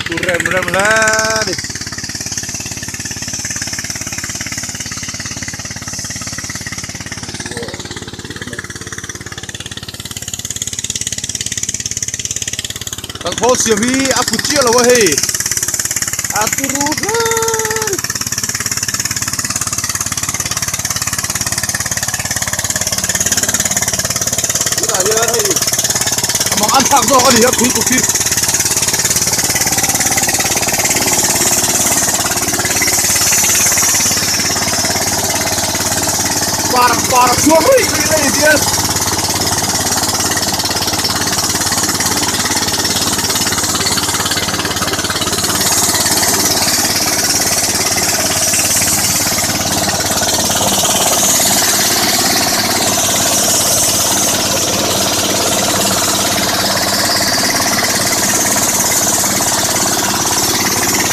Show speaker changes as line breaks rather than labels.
Rem lah nih. Tang ho sia vi aku cia lah wahai. Aturuhan. Kita ya hai. Amang antak do kan ya kui kui. Para suami ini dia.